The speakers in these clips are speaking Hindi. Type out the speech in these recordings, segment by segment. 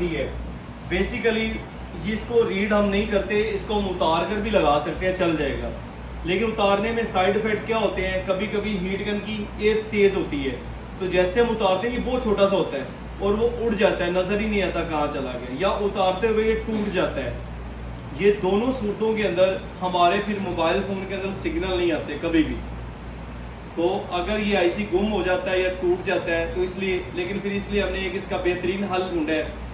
है बेसिकली। इसको रीड हम नहीं करते, इसको हम उतार कर भी लगा सकते हैं, चल जाएगा। लेकिन उतारने में साइड इफेक्ट क्या होते हैं, कभी कभी हीट गन की एयर तेज़ होती है, तो जैसे हम उतारते हैं ये बहुत छोटा सा होता है और वो उड़ जाता है, नज़र ही नहीं आता कहाँ चला गया, या उतारते हुए ये टूट जाता है। ये दोनों सूरतों के अंदर हमारे फिर मोबाइल फ़ोन के अंदर सिग्नल नहीं आते कभी भी। तो अगर ये आईसी गुम हो जाता है या टूट जाता है तो इसलिए, लेकिन फिर इसलिए हमने एक इसका बेहतरीन हल ढूंढा है।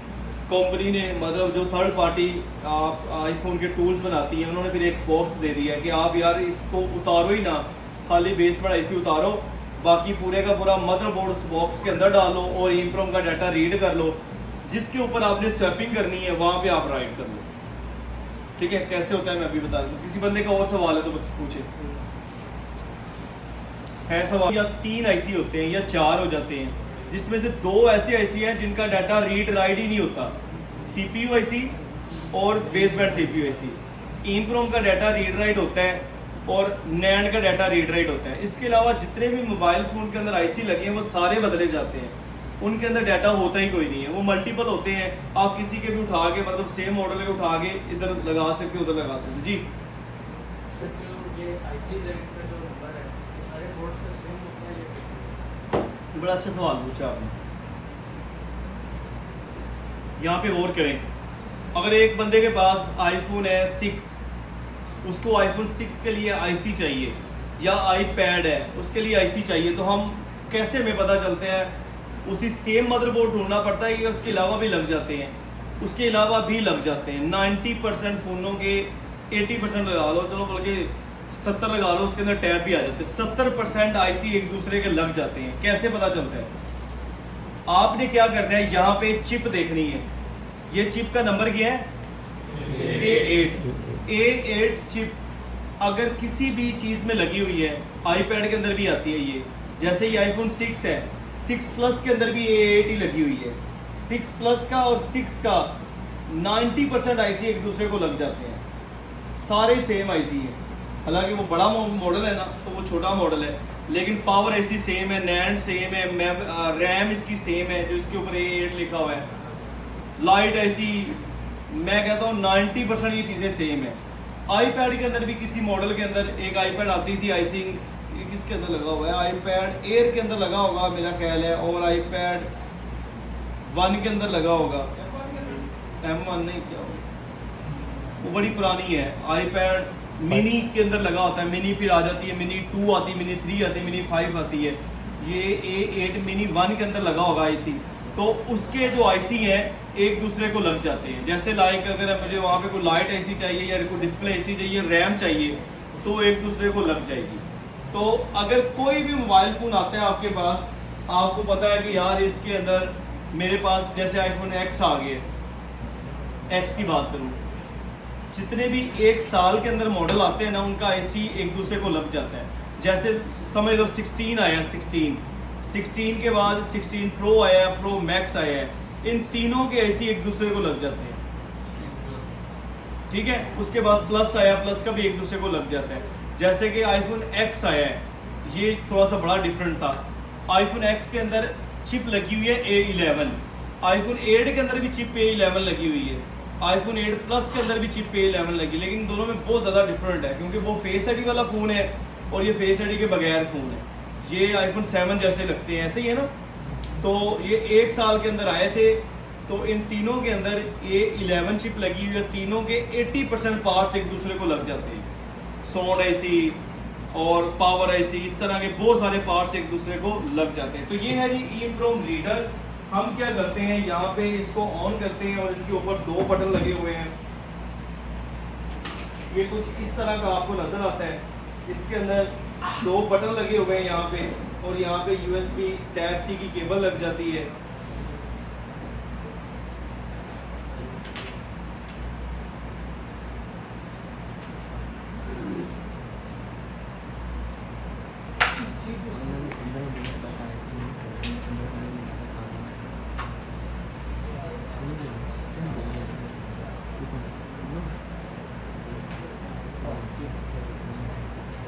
कंपनी ने, मतलब जो थर्ड पार्टी आईफोन के टूल्स बनाती है, उन्होंने फिर एक बॉक्स दे दिया कि आप यार इसको उतारो ही ना, खाली बेस पर आईसी उतारो, बाकी पूरे का पूरा मदरबोर्ड उस बॉक्स के अंदर डालो और ईप्रोम का डाटा रीड कर लो, जिसके ऊपर आपने स्वैपिंग करनी है वहाँ पे आप राइट कर लो। ठीक है, कैसे होता है मैं अभी बता दूँ। किसी बंदे का और सवाल है तो पूछे। है सवाल? या 3 आईसी होते हैं या 4 हो जाते हैं, जिसमें से 2 ऐसे आईसी हैं जिनका डाटा रीड राइट ही नहीं होता, सीपीयू आईसी और बेसबैंड सीपीयू आईसी। ईप्रोम का डाटा रीड राइट होता है और नैंड का डाटा रीड राइट होता है। इसके अलावा जितने भी मोबाइल फ़ोन के अंदर आईसी लगे हैं वो सारे बदले जाते हैं, उनके अंदर डाटा होता ही कोई नहीं है, वो मल्टीपल होते हैं। आप किसी के भी उठा के, मतलब सेम मॉडल के उठा के इधर लगा सकते, उधर लगा सकते। जी बड़ा अच्छा सवाल पूछा आपने। यहाँ पे और करें, अगर एक बंदे के पास आईफोन है 6, उसको आईफोन 6 के लिए आईसी चाहिए, या आईपैड है उसके लिए आईसी चाहिए, तो हम कैसे हमें पता चलते हैं? उसी सेम मदरबोर्ड ढूंढना पड़ता है, या उसके अलावा भी लग जाते हैं? उसके अलावा भी लग जाते हैं। 90% फ़ोनों के 80% लगा लो, चलो बल्कि 70 लगा लो, उसके अंदर टैब भी आ जाते हैं। 70% आईसी एक दूसरे के लग जाते हैं। कैसे पता चलता है? आपने क्या करना है, यहाँ पे चिप देखनी है। ये चिप का नंबर क्या है? A8 चिप अगर किसी भी चीज़ में लगी हुई है, आईपैड के अंदर भी आती है ये, जैसे ये आईफोन 6 है, 6 प्लस के अंदर भी A8 ही लगी हुई है। 6 प्लस का और 6 का 90% आईसी एक दूसरे को लग जाते हैं, सारे सेम आईसी है। हालांकि वो बड़ा मॉडल है ना, तो वो छोटा मॉडल है, लेकिन पावर आईसी सेम है, नैंड सेम है, रैम इसकी सेम है जो इसके ऊपर A8 लिखा हुआ है। लाइट आईसी, मैं कहता हूँ 90% ये चीज़ें सेम है। आईपैड के अंदर भी किसी मॉडल के अंदर एक आईपैड आती थी, आई थिंक ये किसके अंदर लगा हुआ है, आईपैड एयर के अंदर लगा होगा मेरा ख्याल है, और आईपैड 1 के अंदर लगा होगा, M1 नहीं, क्या होगा वो बड़ी पुरानी है। आईपैड मिनी के अंदर लगा होता है, मिनी फिर आ जाती है, मिनी 2 आती है, मिनी 3 आती है, मिनी 5 आती है। ये A8 मिनी 1 के अंदर लगा होगा आई थिंक। तो उसके जो आईसी हैं एक दूसरे को लग जाते हैं। जैसे लाइक अगर मुझे वहाँ पे कोई लाइट आईसी चाहिए या कोई डिस्प्ले आईसी चाहिए, रैम चाहिए, तो एक दूसरे को लग जाएगी। तो अगर कोई भी मोबाइल फ़ोन आता है आपके पास, आपको पता है कि यार इसके अंदर मेरे पास, जैसे आईफोन X आ गए, X की बात करूँ, जितने भी 1 साल के अंदर मॉडल आते हैं ना, उनका आईसी एक दूसरे को लग जाता है। जैसे समझ लो 16 आया, 16 के बाद 16 प्रो आया, प्रो मैक्स आया है, इन तीनों के आईसी एक दूसरे को लग जाते हैं। ठीक है, उसके बाद प्लस आया, प्लस का भी एक दूसरे को लग जाता है। जैसे कि आईफोन X आया है, ये थोड़ा सा बड़ा डिफरेंट था। आईफोन X के अंदर चिप लगी हुई है A11, आईफोन 8 के अंदर भी चिप A11 लगी हुई है, आईफोन 8 प्लस के अंदर भी चिप A11 लगी, लेकिन दोनों में बहुत ज़्यादा डिफरेंट है, क्योंकि वो फेस आईडी वाला फ़ोन है और ये फेस आईडी के बगैर फ़ोन है। ये आईफोन 7 जैसे लगते हैं, ऐसे ही है ना। तो ये 1 साल के अंदर आए थे, तो इन तीनों के अंदर A11 चिप लगी हुई है, तीनों के 80% पार्ट्स एक दूसरे को लग जाते हैं। साउंड आईसी और पावर आईसी, इस तरह के बहुत सारे पार्ट्स एक दूसरे को लग जाते हैं। तो ये है जी ईप्रोम रीडर। हम क्या करते हैं, यहाँ पे इसको ऑन करते हैं और इसके ऊपर 2 बटन लगे हुए हैं। ये कुछ इस तरह का आपको नजर आता है। इसके अंदर 2 बटन लगे हुए हैं यहाँ पे, और यहाँ पे USB Type-C की केबल लग जाती है।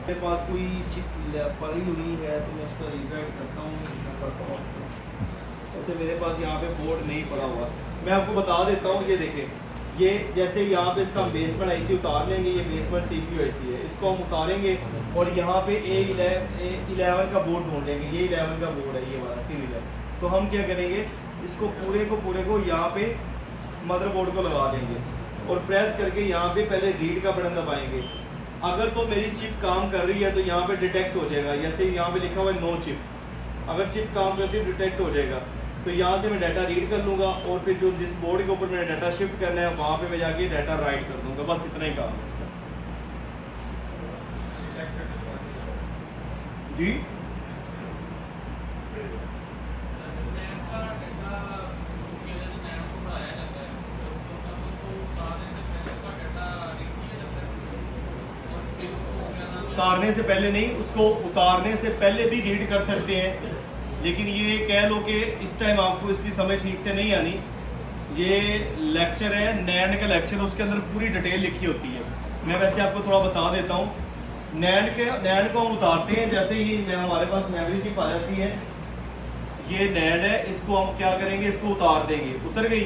मेरे पास कोई पड़ी हुई है तो मैं उसका रिगाइड करता हूँ, वैसे मेरे पास यहाँ पे बोर्ड नहीं पड़ा हुआ। मैं आपको बता देता हूँ। ये देखें, ये जैसे यहाँ पे इसका हम बेसमेंट आईसी उतार लेंगे, ये बेसमेंट CPU आईसी है, इसको हम उतारेंगे और यहाँ पे A11 का बोर्ड ढूंढेंगे। ये 11 का बोर्ड है, ये वाला सीरियल है। तो हम क्या करेंगे, इसको पूरे को यहाँ पे मदरबोर्ड को लगा देंगे और प्रेस करके यहाँ पे पहले रीड का बटन दबाएंगे। अगर तो मेरी चिप काम कर रही है तो यहाँ पे डिटेक्ट हो जाएगा, जैसे यहाँ पे लिखा हुआ है नो चिप। अगर चिप काम करती है डिटेक्ट हो जाएगा। तो यहाँ से मैं डाटा रीड कर लूँगा और फिर जो जिस बोर्ड के ऊपर मैंने डाटा शिफ्ट करना है वहाँ पे मैं जाके डाटा राइट कर दूँगा। बस इतना ही काम है इसका जी। उतारने से पहले नहीं, उसको उतारने से पहले भी रीड कर सकते हैं, लेकिन ये कह लो कि इस टाइम आपको इसकी समझ ठीक से नहीं आनी। ये लेक्चर है नैंड का लेक्चर, उसके अंदर पूरी डिटेल लिखी होती है। मैं वैसे आपको थोड़ा बता देता हूँ। नैंड को हम उतारते हैं, जैसे ही हमारे पास मेमोरी चिप आ जाती है, ये नैंड है, इसको हम क्या करेंगे, इसको उतार देंगे। उतर गई,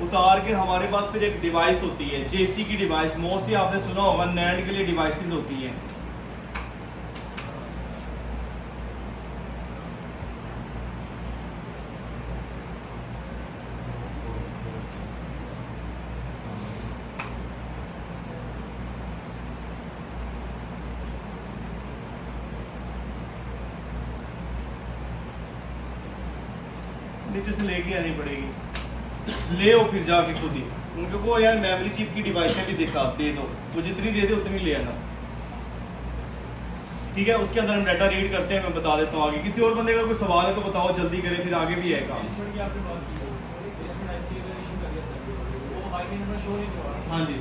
उतार के हमारे पास फिर एक डिवाइस होती है, JC की डिवाइस। मोस्टली आपने सुना होगा नैंड के लिए डिवाइसेस होती हैं। नीचे से लेके आनी पड़ेगी, ले आओ फिर जाके खुद ही। उनको को यार मेमोरी चिप की डिवाइसें भी दिखा दे दो, वो जितनी दे दे उतनी ले आना, ठीक है। उसके अंदर हम डाटा रीड करते हैं, मैं बता देता हूँ आगे। किसी और बंदे का कोई सवाल है तो बताओ, जल्दी करें, फिर आगे भी है काम। हाँ जी,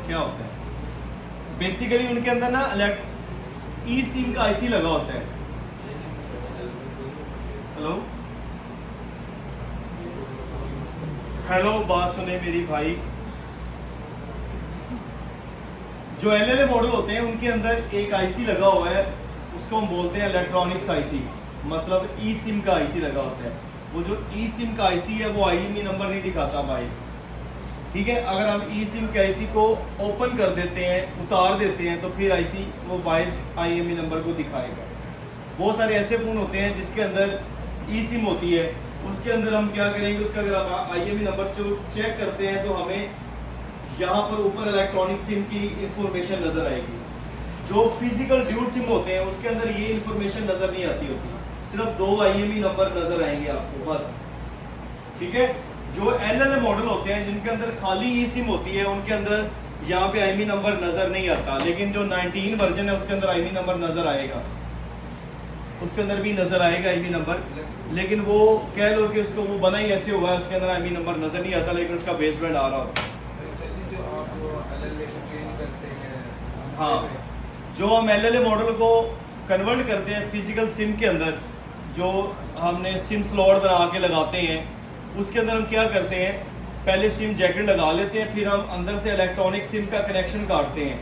क्या होता है बेसिकली उनके अंदर ना ई सिम का आईसी लगा होता है। हेलो हेलो, बात सुने मेरी भाई। जो LLA मॉडल होते हैं उनके अंदर एक आईसी लगा हुआ है, उसको हम बोलते हैं इलेक्ट्रॉनिक्स आईसी, मतलब ई सिम का आईसी लगा होता है। वो जो ई सिम का आईसी है वो IMEI नंबर नहीं दिखाता भाई, ठीक है। अगर हम ई सिम के आईसी को ओपन कर देते हैं, उतार देते हैं, तो फिर आईसी वो बाय IMEI नंबर को दिखाएगा। बहुत सारे ऐसे फ़ोन होते हैं जिसके अंदर ई सिम होती है, उसके अंदर हम क्या करेंगे, उसका अगर हम IMEI नंबर चेक करते हैं तो हमें यहाँ पर ऊपर इलेक्ट्रॉनिक सिम की इंफॉर्मेशन नज़र आएगी। जो फिजिकल ड्यूल सिम होते हैं उसके अंदर ये इंफॉर्मेशन नज़र नहीं आती होती, सिर्फ 2 IMEI नंबर नज़र आएंगे आपको बस, ठीक है। जो LLA मॉडल होते हैं जिनके अंदर खाली ई सिम होती है, उनके अंदर यहाँ पे IMEI नंबर नज़र नहीं आता। लेकिन जो 19 वर्जन है उसके अंदर IMEI नंबर नज़र आएगा, उसके अंदर भी नज़र आएगा IMEI नंबर। लेकिन वो कह लो कि उसको वो बना ही ऐसे हुआ है, उसके अंदर IMEI नंबर नज़र नहीं आता, लेकिन उसका बेसबैंड आ रहा होता है। हाँ, जो हम LLA मॉडल को कन्वर्ट करते हैं फिजिकल सिम के अंदर, जो हमने सिम स्लॉट बना के लगाते हैं, उसके अंदर हम क्या करते हैं, पहले सिम जैकेट लगा लेते हैं, फिर हम अंदर से इलेक्ट्रॉनिक सिम का कनेक्शन काटते हैं।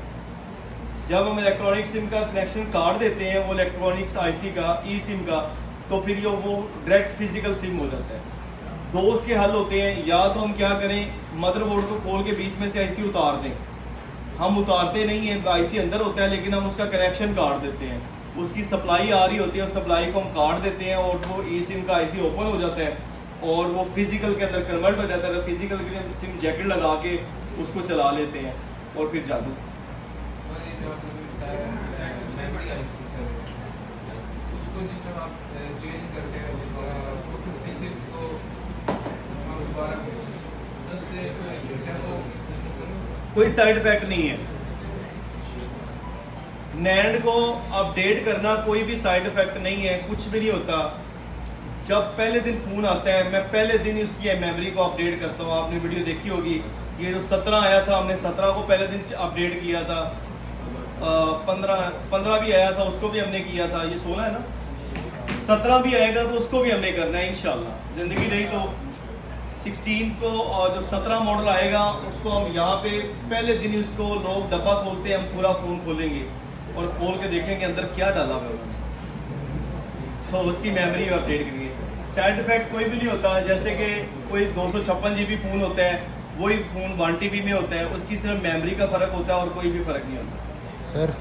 जब हम इलेक्ट्रॉनिक सिम का कनेक्शन काट देते हैं, वो इलेक्ट्रॉनिक्स आईसी का, ई सिम का, तो फिर ये वो डायरेक्ट फिजिकल सिम हो जाता है। दो उसके हल होते हैं, या तो हम क्या करें, मदरबोर्ड को खोल के बीच में से आईसी उतार दें। हम उतारते नहीं हैं, आईसी अंदर होता है, लेकिन हम उसका कनेक्शन काट देते हैं। उसकी सप्लाई आ रही होती है, उस सप्लाई को हम काट देते हैं और वो ई सिम का आईसी ओपन हो जाता है और वो फिजिकल के अंदर कन्वर्ट हो जाता है। फिजिकल के लिए सिम जैकेट लगा के उसको चला लेते हैं और फिर जादू। कोई साइड इफेक्ट नहीं है। नैंड को अपडेट करना कोई भी साइड इफेक्ट नहीं है, कुछ भी नहीं होता। जब पहले दिन फ़ोन आता है, मैं पहले दिन उसकी मेमोरी को अपडेट करता हूँ। आपने वीडियो देखी होगी, ये जो 17 आया था, हमने 17 को पहले दिन अपडेट किया था। 15 भी आया था, उसको भी हमने किया था। ये 16 है ना, 17 भी आएगा तो उसको भी हमने करना है इंशाल्लाह। ज़िंदगी रही तो 16 को, और जो 17 मॉडल आएगा उसको हम यहाँ पे पहले दिन ही उसको लोग डब्बा खोलते हैं, हम पूरा फ़ोन खोलेंगे और खोल के देखेंगे अंदर क्या डाला हुआ है उन्होंने। तो उसकी मेमोरी अपडेट करेंगे। साइड इफेक्ट कोई भी नहीं होता, जैसे कि कोई 256 GB फ़ोन होता है, वही फ़ोन 1 TB में होता है, उसकी सिर्फ मेमोरी का फ़र्क होता है और कोई भी फ़र्क नहीं होता। सर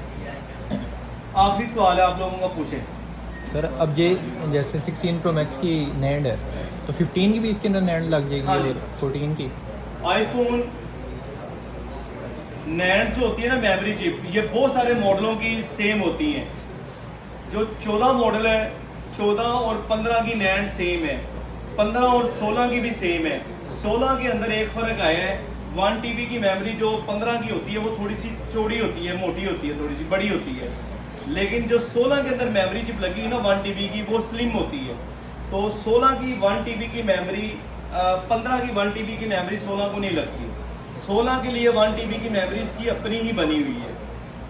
आखिरी सवाल है आप लोगों का, पूछें। सर अब ये जैसे 16 Pro Max की नैंड है तो 15 की भी इसके अंदर नैंड लग जाएगी हाँ। और 14 की? आईफोन नैंड जो होती है ना मेमोरी चिप, ये बहुत सारे मॉडलों की सेम होती हैं। जो 14 मॉडल है, 14 और 15 की नैंड सेम है, 15 और 16 की भी सेम है। 16 के अंदर एक फ़र्क आया है, 1 TB की मेमोरी जो 15 की होती है वो थोड़ी सी चौड़ी होती है, मोटी होती है, थोड़ी सी बड़ी होती है। लेकिन जो 16 के अंदर मेमोरी चिप लगी है ना 1 TB की, वो स्लिम होती है। तो 16 की 1 TB की मेमोरी 15 की 1 TB की मेमोरी 16 को नहीं लगती। 16 के लिए 1 TB की मेमोरी उसकी अपनी ही बनी हुई है,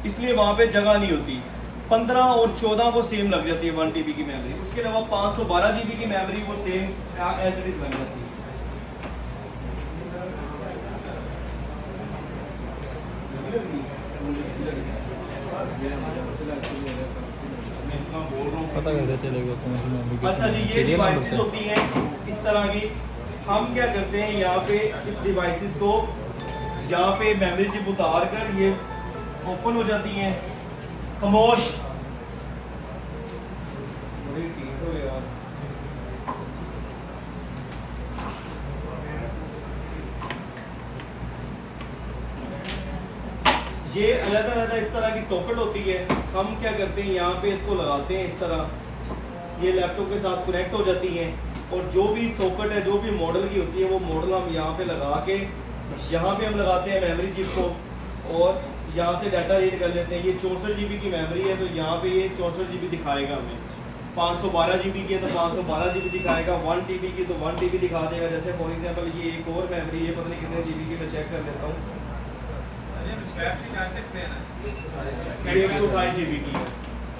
इसलिए वहाँ पे जगह नहीं होती। 15 और 14 को सेम लग जाती है 1 TB की मेमोरी। उसके अलावा 512 GB की मेमोरी वो सेम एज इट इज लग जाती है। पता कैसे चलेगा कौन सी मेमोरी? अच्छा जी, ये डिवाइसेस होती हैं इस तरह की। हम क्या करते हैं, यहाँ पे इस डिवाइसेस को यहाँ पे मेमोरी चिप उतार कर ये ओपन हो जाती हैं। खामोश। ये अलग-अलग इस तरह की सॉकेट होती है। हम क्या करते हैं, यहाँ पे इसको लगाते हैं इस तरह, ये लैपटॉप के साथ कनेक्ट हो जाती हैं। और जो भी सॉकेट है, जो भी मॉडल की होती है, वो मॉडल हम यहाँ पे लगा के, यहाँ पे हम लगाते हैं मेमोरी चिप को और यहाँ से डाटा रीड कर लेते हैं। ये 64 GB की मेमोरी है, तो यहाँ पे ये 64 GB दिखाएगा हमें। 512 GB की है तो 512 GB दिखाएगा। 1 TB की तो 1 TB दिखा देगा। जैसे फॉर एग्जांपल ये एक और मेमोरी है, पता नहीं कितने GB की, मैं चेक कर लेता हूँ। 128 GB की है,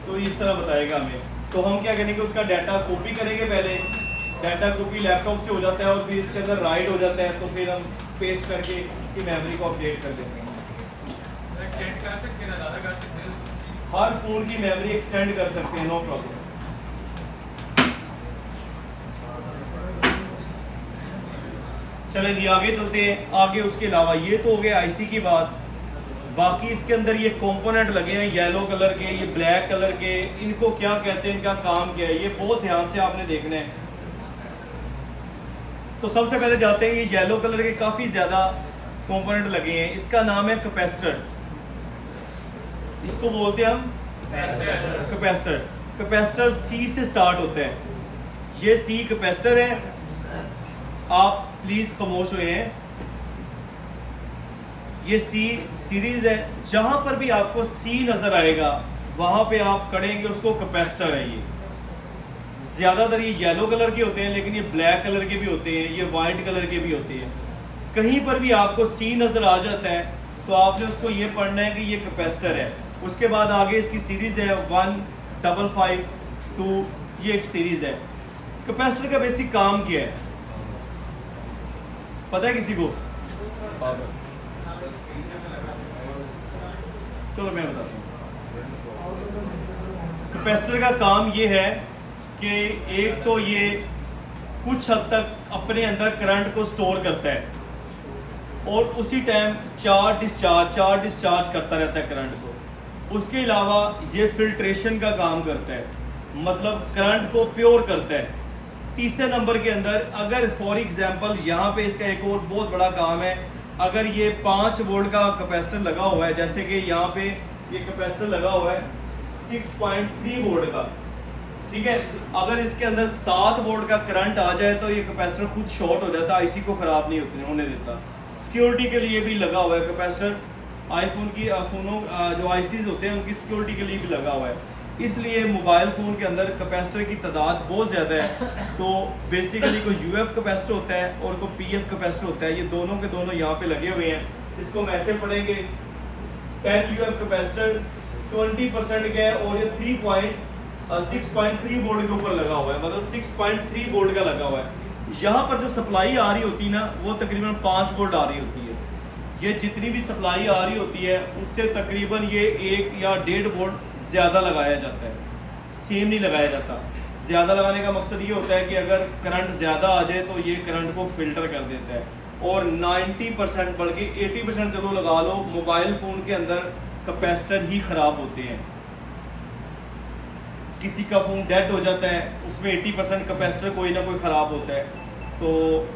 तो इस तरह बताएगा हमें। तो हम क्या करेंगे, उसका डाटा कॉपी करेंगे। पहले डाटा कॉपी लैपटॉप से हो जाता है और फिर इसके अंदर राइट हो जाता है, तो फिर हम पेस्ट करके इसकी मेमोरी को अपडेट कर लेते हैं। एक्सटेंड कर सकते हैं ना, ज़्यादा कर सकते हैं। हर फोन की मेमोरी एक्सटेंड कर सकते हैं, नो प्रॉब्लम। चलें जी, आगे चलते हैं। आगे उसके अलावा ये तो हो गया आईसी की बात। बाकी इसके अंदर ये कंपोनेंट लगे हैं येलो कलर के, ये ब्लैक कलर के, इनको क्या कहते हैं, इनका काम क्या है, ये बहुत ध्यान से आपने देखना है। तो सबसे पहले जाते हैं, ये येलो कलर के काफ़ी ज़्यादा कंपोनेंट लगे हैं। इसका नाम है कैपेसिटर। इसको बोलते हैं हम कैपेसिटर। कैपेसिटर सी से स्टार्ट होता है। ये सी कैपेसिटर है। आप प्लीज़ खामोश हुए हैं। ये सी सीरीज है। जहां पर भी आपको सी नजर आएगा वहां पे आप करेंगे उसको कैपेसिटर है। ये ज्यादातर ये येलो कलर के होते हैं, लेकिन ये ब्लैक कलर के भी होते हैं, ये वाइट कलर के भी होते हैं। कहीं पर भी आपको सी नजर आ जाता है तो आपने उसको ये पढ़ना है कि ये कैपेसिटर है। उसके बाद आगे इसकी सीरीज है 1, 5, 5, 2, ये एक सीरीज है। कैपेसिटर का बेसिक काम क्या है पता है किसी को? चलो मैं बताता हूँ। कैपेसिटर का काम ये है कि एक तो ये कुछ हद तक अपने अंदर करंट को स्टोर करता है और उसी टाइम चार्ज डिस्चार्ज करता रहता है करंट को। उसके अलावा ये फिल्ट्रेशन का काम करता है, मतलब करंट को प्योर करता है। तीसरे नंबर के अंदर अगर फॉर एग्जांपल यहाँ पे इसका एक और बहुत बड़ा काम है, अगर ये 5 वोल्ट का कैपेसिटर लगा हुआ है, जैसे कि यहाँ पे ये कैपेसिटर लगा हुआ है 6.3 वोल्ट का, ठीक है। अगर इसके अंदर 7 वोल्ट का करंट आ जाए तो ये कैपेसिटर खुद शॉर्ट हो जाता है, आईसी को ख़राब नहीं होने देता। सिक्योरिटी के लिए भी लगा हुआ है कैपेसिटर। आईफोन की फ़ोनों जो आईसीज होते हैं उनकी सिक्योरिटी के लिए भी लगा हुआ है। इसलिए मोबाइल फ़ोन के अंदर कैपेसिटर की तादाद बहुत ज़्यादा है। तो बेसिकली कोई यूएफ कैपेसिटर होता है और कोई पीएफ कैपेसिटर होता है, ये दोनों के दोनों यहाँ पे लगे हुए हैं। इसको हम ऐसे पढ़ेंगे 10 यूएफ कैपेसिटर 20% का है और ये 6.3 वोल्ट के ऊपर लगा हुआ है, मतलब 6.3 वोल्ट का लगा हुआ है। यहाँ पर जो सप्लाई आ रही होती है ना वो तकरीबन 5 वोल्ट आ रही होती है। ये जितनी भी सप्लाई आ रही होती है उससे तकरीबन ये 1 या 1.5 वोल्ट ज़्यादा लगाया जाता है, सेम नहीं लगाया जाता। ज़्यादा लगाने का मकसद ये होता है कि अगर करंट ज़्यादा आ जाए तो ये करंट को फ़िल्टर कर देता है। और 90% बल्कि 80% चलो लगा लो, मोबाइल फ़ोन के अंदर कैपेसिटर ही ख़राब होते हैं। किसी का फ़ोन डेड हो जाता है, उसमें 80% कैपेसिटर कोई ना कोई ख़राब होता है, तो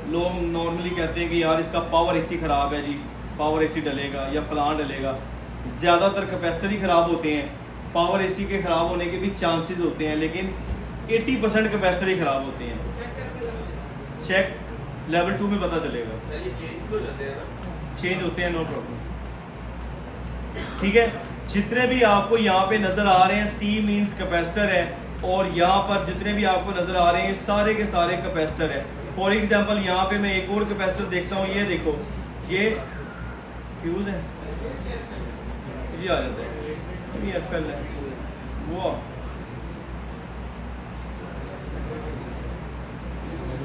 लोग नॉर्मली कहते हैं कि यार इसका पावर एसी ख़राब है जी, पावर एसी डलेगा या फलान डलेगा। ज़्यादातर कैपेसिटर ही ख़राब होते हैं, पावर एसी के ख़राब होने के भी चांसेस होते हैं, लेकिन 80% कैपेसिटर ही ख़राब होते हैं। चेक लेवल 2 में पता चलेगा, चेंज होते हैं, नो प्रॉब्लम। ठीक है, जितने भी आपको यहाँ पे नज़र आ रहे हैं C मीन्स कैपेसिटर है, और यहाँ पर जितने भी आपको नज़र आ रहे हैं सारे के सारे कैपेसिटर है। फॉर एग्जांपल यहाँ पे मैं एक और कैपेसिटर देखता हूँ, ये देखो, ये फ्यूज़ है, ये आ जाता है, ये FL है, वो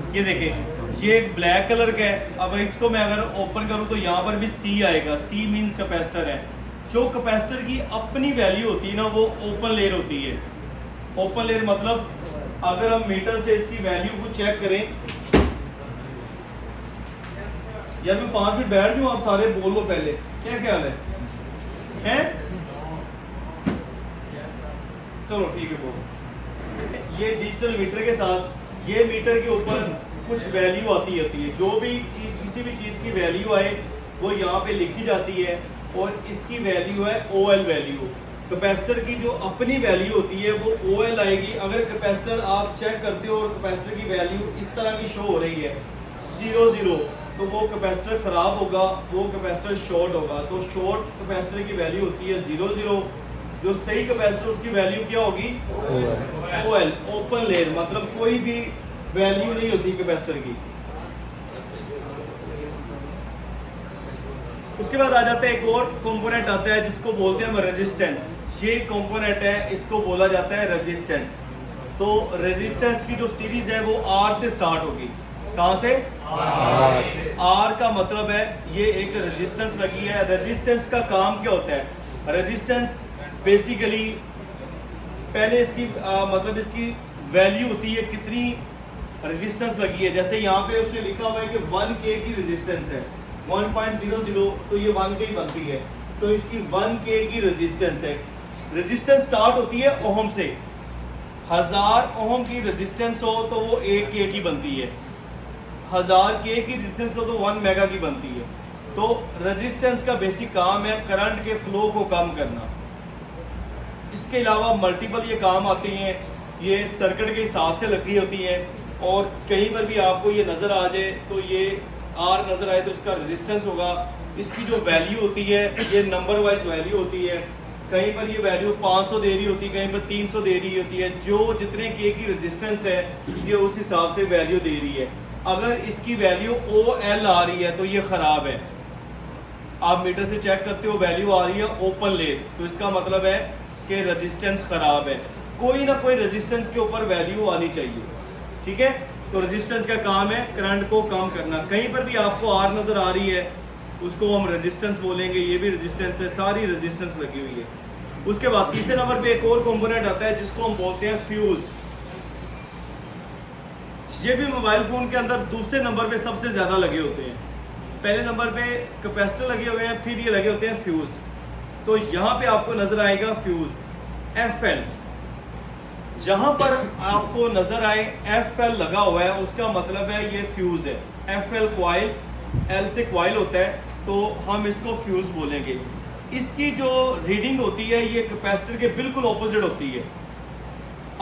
ये देखें, ये एक ब्लैक कलर का है। अब इसको मैं अगर ओपन करूं तो यहाँ पर भी C आएगा, C मीन्स कैपेसिटर है। जो कैपेसिटर की अपनी वैल्यू होती है ना, वो ओपन लेयर होती है। ओपन लेयर मतलब अगर हम मीटर से इसकी वैल्यू को चेक करें, यार मैं 5 मिनट बैठ जाऊँ, आप सारे बोलो पहले, क्या ख्याल है? चलो ठीक है, बोलो। ये डिजिटल मीटर के साथ ये मीटर के ऊपर कुछ वैल्यू आती होती है, जो भी चीज़, किसी भी चीज़ की वैल्यू आए वो यहाँ पे लिखी जाती है, और इसकी वैल्यू है OL वैल्यू। कैपेसिटर की जो अपनी वैल्यू होती है वो OL आएगी। अगर कैपेसिटर आप चेक करते हो और कैपेसिटर की वैल्यू इस तरह की शो हो रही है 0 तो वो कैपेसिटर ख़राब होगा, वो कैपेसिटर शॉर्ट होगा। तो शॉर्ट कैपेसिटर की वैल्यू होती है 0, जो सही कैपेसिटर उसकी वैल्यू क्या होगी? OL, ओपन लेयर, मतलब कोई भी वैल्यू नहीं होती कैपेसिटर की। उसके बाद आ जाता है एक और कंपोनेंट आता है जिसको बोलते हैं हम रेजिस्टेंस। ये कंपोनेंट है, इसको बोला जाता है रेजिस्टेंस। तो रेजिस्टेंस की जो सीरीज है वो R से स्टार्ट होगी। कहाँ से? R का मतलब है ये एक रेजिस्टेंस लगी है। रेजिस्टेंस का काम क्या होता है? रेजिस्टेंस बेसिकली पहले इसकी मतलब इसकी वैल्यू होती है कितनी रेजिस्टेंस लगी है। जैसे यहाँ पे उसने लिखा हुआ है कि 1K की रेजिस्टेंस है, 1.00 तो ये 1K बनती है, तो इसकी 1K की रेजिस्टेंस है। रेजिस्टेंस स्टार्ट होती है ओहम से। 1000 ओहम की रेजिस्टेंस हो तो वो 1K की बनती है, 1000K की रेजिस्टेंस हो तो 1 मेगा की बनती है। तो रेजिस्टेंस का बेसिक काम है करंट के फ्लो को कम करना। इसके अलावा मल्टीपल ये काम आती हैं, ये सर्किट के हिसाब से लगी होती हैं, और कहीं पर भी आपको ये नज़र आ जाए तो ये R नज़र आए तो इसका रेजिस्टेंस होगा। इसकी जो वैल्यू होती है ये नंबर वाइज वैल्यू होती है, कहीं पर ये वैल्यू 500 दे रही होती है, कहीं पर 300 दे रही होती है। जो जितने K की रेजिस्टेंस है ये उस हिसाब से वैल्यू दे रही है। अगर इसकी वैल्यू OL आ रही है तो ये ख़राब है। आप मीटर से चेक करते हो वैल्यू आ रही है ओपन लेयर, तो इसका मतलब है कि रेजिस्टेंस ख़राब है। कोई ना कोई रेजिस्टेंस के ऊपर वैल्यू आनी चाहिए, ठीक है। तो रेजिस्टेंस का काम है करंट को कम करना। कहीं पर भी आपको R नज़र आ रही है उसको हम रेजिस्टेंस बोलेंगे, ये भी रेजिस्टेंस है, सारी रेजिस्टेंस लगी हुई है। उसके बाद तीसरे नंबर पे एक और कंपोनेंट आता है जिसको हम बोलते हैं फ्यूज़। ये भी मोबाइल फ़ोन के अंदर दूसरे नंबर पे सबसे ज़्यादा लगे होते हैं। पहले नंबर पे कैपेसिटर लगे हुए हैं, फिर ये लगे होते हैं फ्यूज़। तो यहाँ पे आपको नज़र आएगा फ्यूज़ FL। जहाँ पर आपको नज़र आए FL लगा हुआ है उसका मतलब है ये फ्यूज़ है। FL क्वाइल, L से क्वाइल होता है, तो हम इसको फ्यूज़ बोलेंगे। इसकी जो रीडिंग होती है ये कैपेसिटर के बिल्कुल ऑपोजिट होती है।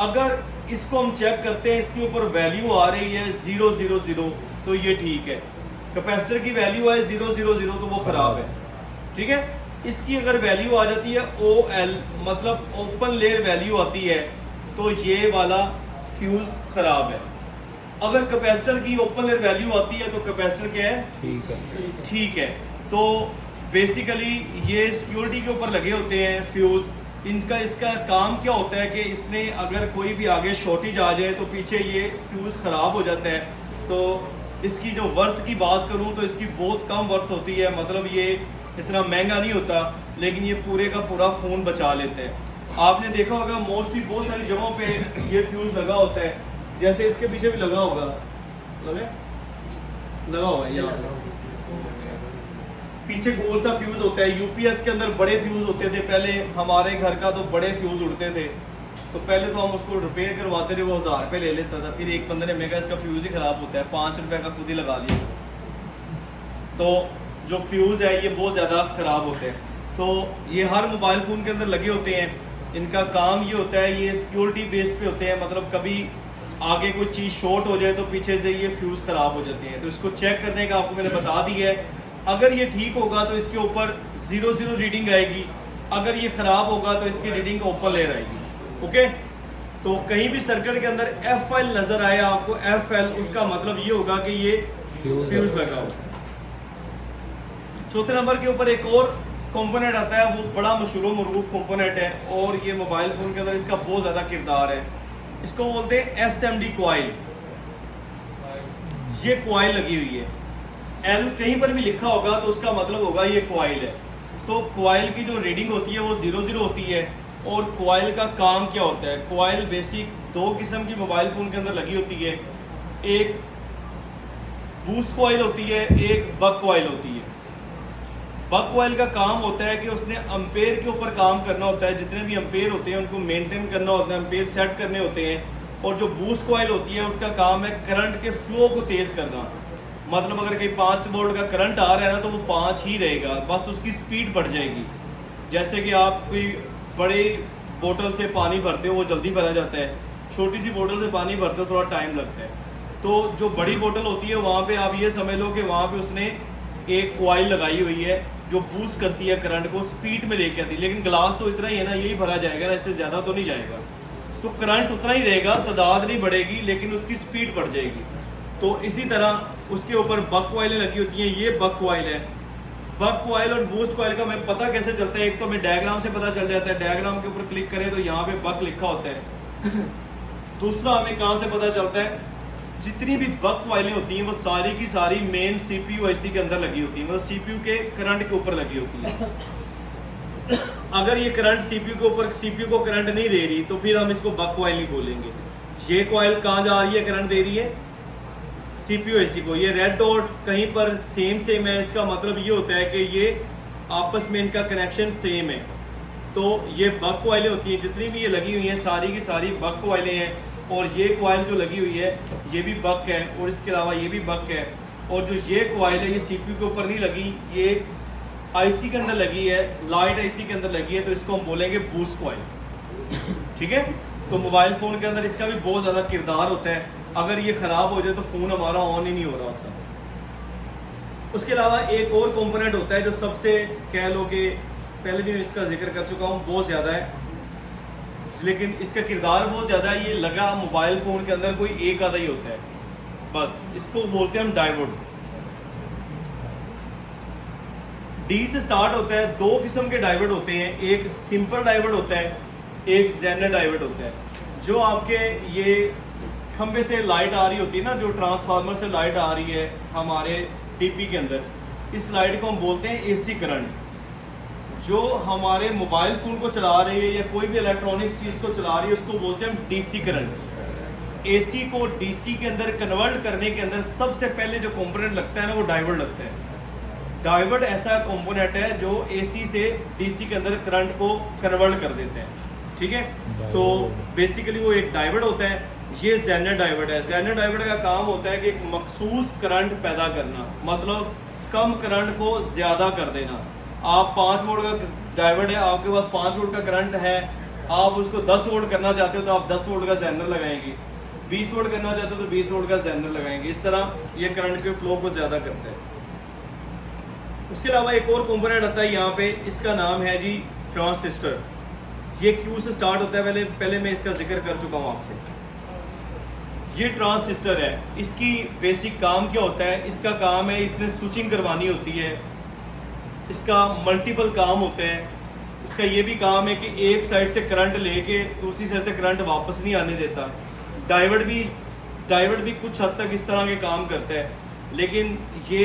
अगर इसको हम चेक करते हैं, इसके ऊपर वैल्यू आ रही है 000 तो ये ठीक है। कैपेसिटर की वैल्यू आए 000 तो वो ख़राब है, ठीक है। इसकी अगर वैल्यू आ जाती है OL मतलब ओपन लेयर वैल्यू आती है तो ये वाला फ्यूज़ ख़राब है। अगर कैपेसिटर की ओपन लेयर वैल्यू आती है तो कैपेसिटर क्या है? ठीक है, ठीक है। तो बेसिकली ये सिक्योरिटी के ऊपर लगे होते हैं फ्यूज़। इनका इसका काम क्या होता है कि इसमें अगर कोई भी आगे शॉर्टेज आ जाए तो पीछे ये फ्यूज़ ख़राब हो जाता है। तो इसकी जो वर्थ की बात करूं तो इसकी बहुत कम वर्थ होती है, मतलब ये इतना महंगा नहीं होता, लेकिन ये पूरे का पूरा फ़ोन बचा लेते हैं। आपने देखा होगा मोस्टली बहुत सारी जगहों पे ये फ्यूज लगा होता है, जैसे इसके पीछे भी लगा होगा, लगा होगा यहाँ पे पीछे गोल सा फ्यूज होता है। यूपीएस के अंदर बड़े फ्यूज होते थे पहले, हमारे घर का तो बड़े फ्यूज उड़ते थे, तो पहले तो हम उसको रिपेयर करवाते थे, वो 1000 रुपये ले लेता था। फिर एक बंदे ने मेगा इसका फ्यूज ही खराब होता है, 5 रुपये का खुद ही लगा लिया। तो जो फ्यूज है ये बहुत ज़्यादा ख़राब होते हैं। तो ये हर मोबाइल फ़ोन के अंदर लगे होते हैं। इनका काम ये होता है, ये सिक्योरिटी बेस पे होते हैं, मतलब कभी आगे कोई चीज़ शॉर्ट हो जाए तो पीछे से ये फ्यूज़ ख़राब हो जाते हैं। तो इसको चेक करने का आपको मैंने बता दिया है। अगर ये ठीक होगा तो इसके ऊपर 00 रीडिंग आएगी, अगर ये ख़राब होगा तो इसकी रीडिंग ओपन लेयर आएगी। ओके, तो कहीं भी सर्किट के अंदर FL नज़र आए आपको, FL, उसका मतलब ये होगा कि ये फ्यूज़ लगा हो। चौथे नंबर के ऊपर एक और कंपोनेंट आता है, वो बड़ा मशहूर मरूफ कंपोनेंट है और ये मोबाइल फ़ोन के अंदर इसका बहुत ज़्यादा किरदार है। इसको बोलते हैं SMD कॉइल। ये कॉइल लगी हुई है, L कहीं पर भी लिखा होगा तो उसका मतलब होगा ये कॉइल है। तो कॉइल की जो रीडिंग होती है वो 00 होती है। और कॉइल का काम क्या होता है? कॉइल बेसिक 2 किस्म की मोबाइल फ़ोन के अंदर लगी होती है, एक बूस्ट कॉइल होती है, एक बक कॉइल होती है। बक कॉइल का काम होता है कि उसने एम्पेयर के ऊपर काम करना होता है, जितने भी एम्पेयर होते हैं उनको मेंटेन करना होता है, एम्पेयर सेट करने होते हैं। और जो बूस्ट कॉइल होती है उसका काम है करंट के फ्लो को तेज़ करना। मतलब अगर कहीं 5 वोल्ट का करंट आ रहा है ना तो वो 5 ही रहेगा, बस उसकी स्पीड बढ़ जाएगी। जैसे कि आप कोई बड़ी बोतल से पानी भरते हो वो जल्दी भरा जाता है, छोटी सी बोतल से पानी भरते हो थोड़ा टाइम लगता है। तो जो बड़ी बोतल होती है वहाँ पे आप ये समझ लो कि वहाँ पे उसने एक कॉइल लगाई हुई है जो बूस्ट करती है करंट को, स्पीड में लेके आती है। लेकिन ग्लास तो इतना ही है ना, यही भरा जाएगा ना, इससे ज़्यादा तो नहीं जाएगा। तो करंट उतना ही रहेगा, तादाद नहीं बढ़ेगी लेकिन उसकी स्पीड बढ़ जाएगी। तो इसी तरह उसके ऊपर बक कॉइलें लगी होती हैं। ये बक कॉइल है। बक कॉइल और बूस्ट कॉइल का हमें पता कैसे चलता है? एक तो हमें डायग्राम से पता चल जाता है, डायग्राम के ऊपर क्लिक करें तो यहाँ पे बक लिखा होता है। दूसरा हमें कहाँ से पता चलता है? जितनी भी बक कॉइलें होती हैं वो सारी की सारी मेन CPU IC के अंदर लगी होती है, मतलब CPU के करंट के ऊपर लगी होती है। अगर ये करंट CPU के ऊपर, CPU को करंट नहीं दे रही तो फिर हम इसको बक कॉइल नहीं बोलेंगे। ये कॉइल कहाँ जा रही है, करंट दे रही है CPU IC को। ये रेड डॉट कहीं पर सेम है, इसका मतलब ये होता है कि ये आपस में इनका कनेक्शन सेम है। तो ये बक कॉइलें होती हैं, जितनी भी ये लगी हुई हैं सारी की सारी बक कॉइलें हैं। और ये कॉइल जो लगी हुई है ये भी बक है, और इसके अलावा ये भी बक है। और जो ये कॉइल है ये CPU के ऊपर नहीं लगी, ये IC के अंदर लगी है, लाइट IC के अंदर लगी है, तो इसको हम बोलेंगे बूस्ट कॉइल। ठीक है, तो मोबाइल फ़ोन के अंदर इसका भी बहुत ज़्यादा किरदार होता है। अगर ये ख़राब हो जाए तो फ़ोन हमारा ऑन ही नहीं हो रहा होता। उसके अलावा एक और कंपोनेंट होता है जो सबसे कह लो कि पहले भी मैं इसका जिक्र कर चुका हूँ, बहुत ज़्यादा है लेकिन इसका किरदार बहुत ज़्यादा है। ये लगा मोबाइल फ़ोन के अंदर कोई एक आधा ही होता है, बस इसको बोलते हैं हम डायोड। D से स्टार्ट होता है। 2 किस्म के डायोड होते हैं, एक सिंपल डायोड होता है, एक जेनर डायोड होता है। जो आपके ये खंबे से लाइट आ रही होती है ना, जो ट्रांसफार्मर से लाइट आ रही है हमारे DP के अंदर, इस लाइट को हम बोलते हैं AC करंट। जो हमारे मोबाइल फ़ोन को चला रही है या कोई भी इलेक्ट्रॉनिक्स चीज़ को चला रही है उसको बोलते हैं हम DC करंट। AC को DC के अंदर कन्वर्ट करने के अंदर सबसे पहले जो कंपोनेंट लगता है ना वो डायोड लगता है। डायोड ऐसा कंपोनेंट है जो AC से DC के अंदर करंट को कन्वर्ट कर देते हैं। ठीक है, तो बेसिकली वो एक डायोड होता है। ये जेनर डायोड है। जेनर डायोड का काम होता है कि एक मखसूस करंट पैदा करना, मतलब कम करंट को ज़्यादा कर देना। आप 5 वोल्ट का डायोड है, आपके पास 5 वोल्ट का करंट है, आप उसको 10 वोल्ट करना चाहते हो तो आप 10 वोल्ट का जेनर लगाएंगे, 20 वोल्ट करना चाहते हो तो 20 वोल्ट का जेनर लगाएंगे। इस तरह ये करंट के फ्लो को ज़्यादा करता है। उसके अलावा एक और कंपोनेंट आता है यहाँ पे, इसका नाम है जी ट्रांजिस्टर। ये Q से स्टार्ट होता है, पहले मैं इसका जिक्र कर चुका हूँ आपसे। ये ट्रांजिस्टर है। इसकी बेसिक काम क्या होता है? इसका काम है इसने स्विचिंग करवानी होती है, इसका मल्टीपल काम होते हैं। इसका ये भी काम है कि एक साइड से करंट लेके दूसरी साइड से करंट वापस नहीं आने देता। डायोड भी कुछ हद तक इस तरह के काम करता है, लेकिन ये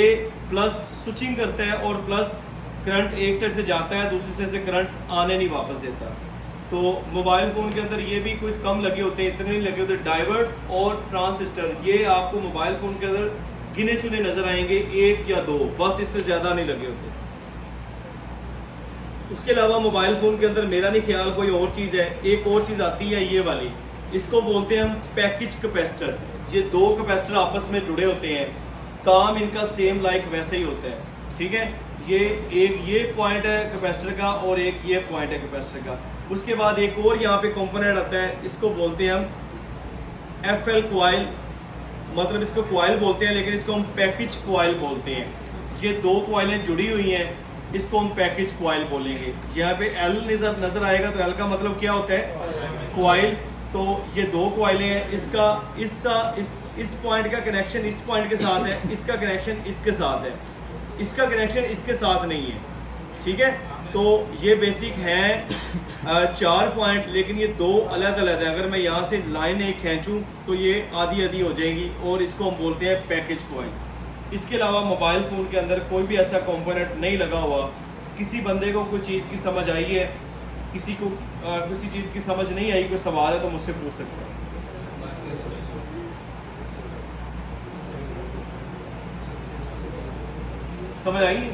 प्लस स्विचिंग करता है और प्लस करंट एक साइड से जाता है दूसरी साइड से करंट आने नहीं वापस देता। तो मोबाइल फ़ोन के अंदर ये भी कुछ कम लगे होते हैं, इतने नहीं लगे होते। डाइवर्ट और ट्रांसिस्टर ये आपको मोबाइल फ़ोन के अंदर गिने चुने नज़र आएंगे, 1 या 2, बस इससे ज़्यादा नहीं लगे होते। उसके अलावा मोबाइल फ़ोन के अंदर मेरा नहीं ख्याल कोई और चीज़ है, एक और चीज़ आती है ये वाली, इसको बोलते हैं हम पैकेज कैपेसिटर। ये 2 कैपेसिटर आपस में जुड़े होते हैं, काम इनका सेम लाइक वैसे ही होता है, ठीक है। ये पॉइंट है कैपेसिटर का और एक ये पॉइंट है कैपेसिटर का। उसके बाद एक और यहाँ पे कंपोनेंट आता है, इसको बोलते हैं हम FL कॉइल, मतलब इसको कॉइल बोलते हैं लेकिन इसको हम पैकेज कॉइल बोलते हैं। ये 2 कॉइलें जुड़ी हुई हैं, इसको हम पैकेज कॉइल बोलेंगे। यहाँ पे L नज़र आएगा तो L का मतलब क्या होता है, कॉइल। तो ये 2 कॉइलें हैं, इसका इस पॉइंट का कनेक्शन इस पॉइंट के साथ है, इसका कनेक्शन इसके साथ है, इसका कनेक्शन इसके साथ नहीं है, ठीक है। तो ये बेसिक हैं 4 पॉइंट, लेकिन ये 2 अलग अलग है। अगर मैं यहाँ से लाइन एक खींचूँ तो ये आधी आधी हो जाएंगी और इसको हम बोलते हैं पैकेज कॉइल। इसके अलावा मोबाइल फ़ोन के अंदर कोई भी ऐसा कंपोनेंट नहीं लगा हुआ। किसी बंदे को कोई चीज़ की समझ आई है, किसी को किसी चीज़ की समझ नहीं आई, कोई सवाल है तो मुझसे पूछ सकते हैं। समझ आई?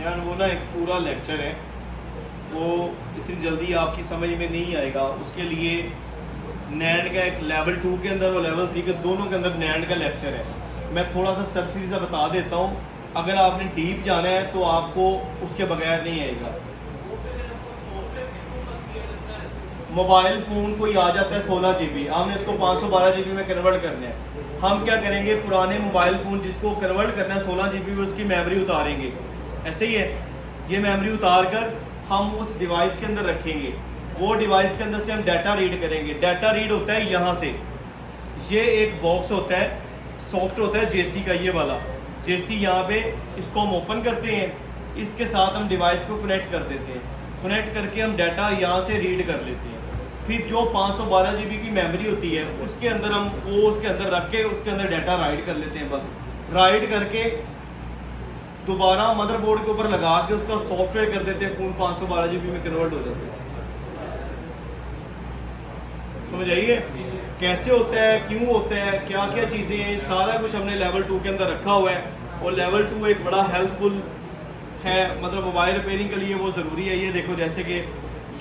यार वो ना एक पूरा लेक्चर है, वो इतनी जल्दी आपकी समझ में नहीं आएगा। उसके लिए नैंड का एक लेवल 2 के अंदर और लेवल 3 के दोनों के अंदर नैंड का लेक्चर है। मैं थोड़ा सा सरसरी सा बता देता हूँ, अगर आपने डीप जाना है तो आपको उसके बगैर नहीं आएगा। मोबाइल फ़ोन कोई आ जाता है 16 GB, हमने इसको 512 GB में कन्वर्ट करना है। हम क्या करेंगे, पुराने मोबाइल फ़ोन जिसको कन्वर्ट करना है 16 GB में, उसकी मेमोरी उतारेंगे। ऐसे ही है, ये मेमोरी उतार कर हम उस डिवाइस के अंदर रखेंगे। वो डिवाइस के अंदर से हम डाटा रीड करेंगे। डाटा रीड होता है यहाँ से, ये एक बॉक्स होता है, सॉफ्टवेयर होता है JC का, ये वाला JC। यहाँ पे इसको हम ओपन करते हैं, इसके साथ हम डिवाइस को कनेक्ट कर देते हैं। कनेक्ट करके हम डाटा यहाँ से रीड कर लेते हैं। फिर जो 512 GB की मेमोरी होती है उसके अंदर हम वो उसके अंदर रख के उसके अंदर डाटा राइट कर लेते हैं। बस राइट करके दोबारा मदरबोर्ड के ऊपर लगा के उसका सॉफ्टवेयर कर देते हैं, फ़ोन 512 GB में कन्वर्ट हो जाते हैं। समझ आइए कैसे होता है, क्यों होता है, क्या क्या चीज़ें हैं, सारा कुछ हमने लेवल 2 के अंदर रखा हुआ है। और लेवल 2 एक बड़ा हेल्पफुल है, मतलब मोबाइल रिपेयरिंग के लिए वो ज़रूरी है। ये देखो जैसे कि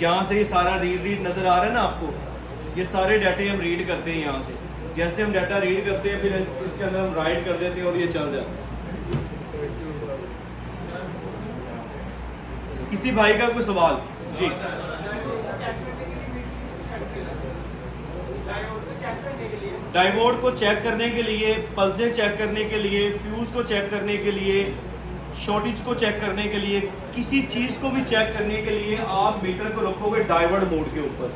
यहाँ से ये सारा रीड नज़र आ रहा है ना आपको, ये सारे डाटे हम रीड करते हैं यहाँ से। जैसे हम डाटा रीड करते हैं फिर इसके अंदर हम राइट कर देते हैं और ये चल जाता है। किसी भाई का कोई सवाल? जी डायोड को चेक करने के लिए, पल्सें चेक करने के लिए, फ्यूज़ को चेक करने के लिए, शॉर्टेज को चेक करने के लिए, किसी चीज़ को भी चेक करने के लिए आप मीटर को रखोगे डायोड मोड के ऊपर।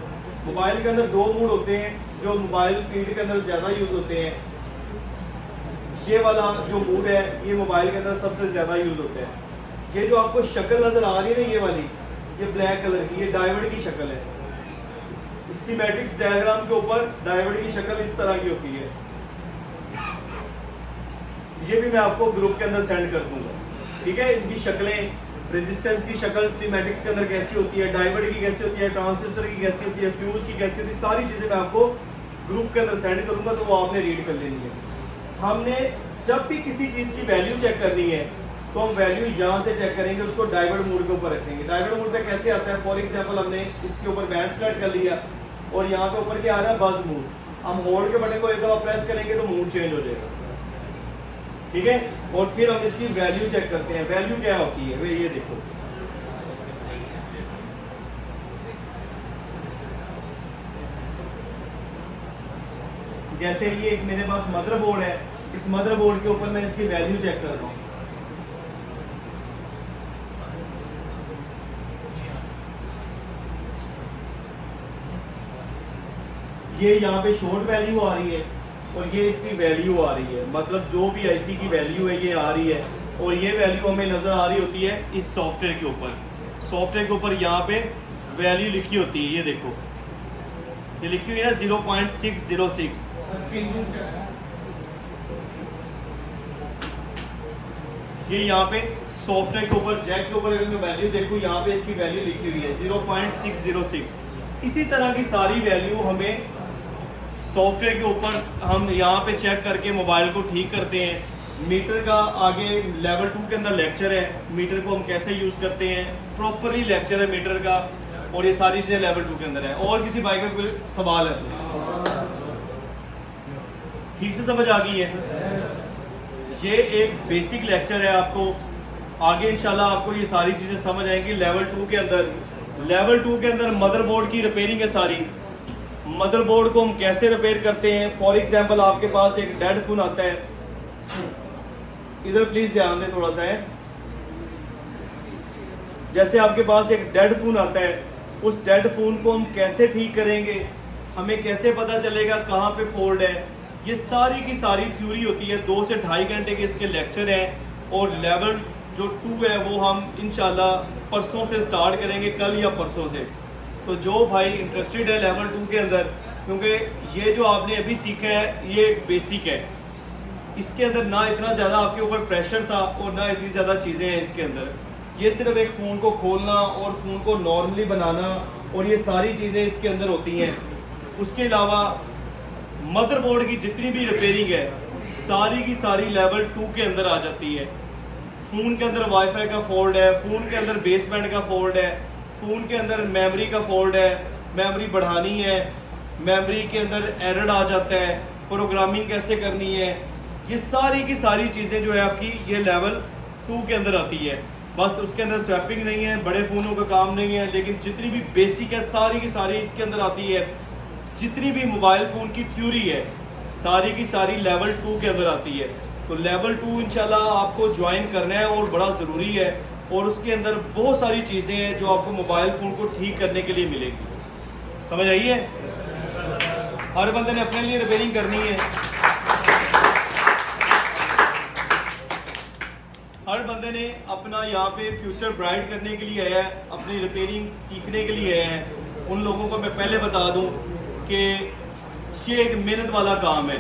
मोबाइल के अंदर 2 मोड होते हैं जो मोबाइल फील्ड के अंदर ज़्यादा यूज़ होते हैं। ये वाला जो मोड है ये मोबाइल के अंदर सबसे ज़्यादा यूज़ होता है। ये जो आपको शक्ल नज़र आ रही है ना, ये वाली, ये ब्लैक कलर की, ये डायोड की शक्ल है। स्कीमेटिक्स डायग्राम के ऊपर डायोड की शक्ल इस तरह की होती है। ये भी मैं आपको ग्रुप के अंदर सेंड कर दूंगा, ठीक है। इनकी शक्लें, रेजिस्टेंस की शक्ल स्कीमेटिक्स के अंदर कैसी होती है, डायोड की कैसी होती है, ट्रांजिस्टर की कैसी होती है, फ्यूज की कैसी होती है, सारी चीज़ें मैं आपको ग्रुप के अंदर सेंड करूंगा, तो वो आपने रीड कर लेनी है। हमने जब भी किसी चीज़ की वैल्यू चेक करनी है तो हम वैल्यू यहाँ से चेक करेंगे, उसको डायोड मोड के ऊपर रखेंगे। डायोड मोड पे कैसे आता है, फॉर एग्जांपल हमने इसके ऊपर बैंड फ्लैट कर लिया और यहाँ पे ऊपर क्या आ रहा है, बज मोड। हम होल्ड के बटन को एक दफ़ा प्रेस करेंगे तो मोड चेंज हो जाएगा, ठीक है। और फिर हम इसकी वैल्यू चेक करते हैं। वैल्यू क्या होती है, वे ये देखो, जैसे ये एक मेरे पास मदरबोर्ड है, इस मदरबोर्ड के ऊपर मैं इसकी वैल्यू चेक कर रहा हूँ। ये यहाँ पे शॉर्ट वैल्यू आ रही है और ये इसकी वैल्यू आ रही है, मतलब जो भी आईसी की वैल्यू है ये आ रही है। और ये वैल्यू हमें नज़र आ रही होती है इस सॉफ्टवेयर के ऊपर। सॉफ्टवेयर के ऊपर यहाँ पे वैल्यू लिखी होती है, ये देखो ये लिखी हुई है ना 0.606। ये यहाँ पे सॉफ्टवेयर के ऊपर जैक के ऊपर अगर मैं वैल्यू देखूँ, यहाँ पे इसकी वैल्यू लिखी हुई है 0.606। इसी तरह की सारी वैल्यू हमें सॉफ्टवेयर के ऊपर हम यहाँ पे चेक करके मोबाइल को ठीक करते हैं। मीटर का आगे लेवल 2 के अंदर लेक्चर है, मीटर को हम कैसे यूज़ करते हैं, प्रॉपरली लेक्चर है मीटर का, और ये सारी चीज़ें लेवल 2 के अंदर है। और किसी भाई का कोई सवाल है तो ठीक से समझ आ गई है? ये एक बेसिक लेक्चर है, आपको आगे इंशाल्लाह आपको ये सारी चीज़ें समझ आएंगी। लेवल 2 के अंदर मदरबोर्ड की रिपेयरिंग है सारी। मदरबोर्ड को हम कैसे रिपेयर करते हैं। फॉर एग्जांपल आपके पास एक डेड फोन आता है, इधर प्लीज ध्यान दें थोड़ा सा है। जैसे आपके पास एक डेड फोन आता है, उस डेड फोन को हम कैसे ठीक करेंगे, हमें कैसे पता चलेगा कहाँ पे फॉल्ट है, ये सारी की सारी थ्योरी होती है। 2 से 2.5 घंटे के इसके लेक्चर हैं। और लेवल जो 2 है वो हम इंशाल्लाह परसों से स्टार्ट करेंगे, कल या परसों से। तो जो भाई इंटरेस्टेड है लेवल 2 के अंदर, क्योंकि ये जो आपने अभी सीखा है ये एक बेसिक है, इसके अंदर ना इतना ज़्यादा आपके ऊपर प्रेशर था और ना इतनी ज़्यादा चीज़ें हैं इसके अंदर। ये सिर्फ एक फ़ोन को खोलना और फ़ोन को नॉर्मली बनाना और ये सारी चीज़ें इसके अंदर होती हैं। उसके अलावा मदरबोर्ड की जितनी भी रिपेयरिंग है सारी की सारी लेवल 2 के अंदर आ जाती है। फ़ोन के अंदर वाईफाई का फॉल्ट है, फ़ोन के अंदर बेसबैंड का फॉल्ट है, फ़ोन के अंदर मेमोरी का फॉल्ट है, मेमोरी बढ़ानी है, मेमोरी के अंदर एरर आ जाता है, प्रोग्रामिंग कैसे करनी है, ये सारी की सारी चीज़ें जो है आपकी ये लेवल 2 के अंदर आती है। बस उसके अंदर स्वैपिंग नहीं है, बड़े फ़ोनों का काम नहीं है, लेकिन जितनी भी बेसिक है सारी की सारी इसके अंदर आती है। जितनी भी मोबाइल फ़ोन की थ्योरी है सारी की सारी लेवल 2 के अंदर आती है। तो लेवल 2 इंशाल्लाह आपको ज्वाइन करना है और बड़ा ज़रूरी है। और उसके अंदर बहुत सारी चीज़ें हैं जो आपको मोबाइल फ़ोन को ठीक करने के लिए मिलेगी। समझ आई है? हर बंदे ने अपने लिए रिपेयरिंग करनी है, हर बंदे ने अपना यहाँ पे फ्यूचर ब्राइट करने के लिए आया है, अपनी रिपेयरिंग सीखने के लिए आया है। उन लोगों को मैं पहले बता दूं कि ये एक मेहनत वाला काम है।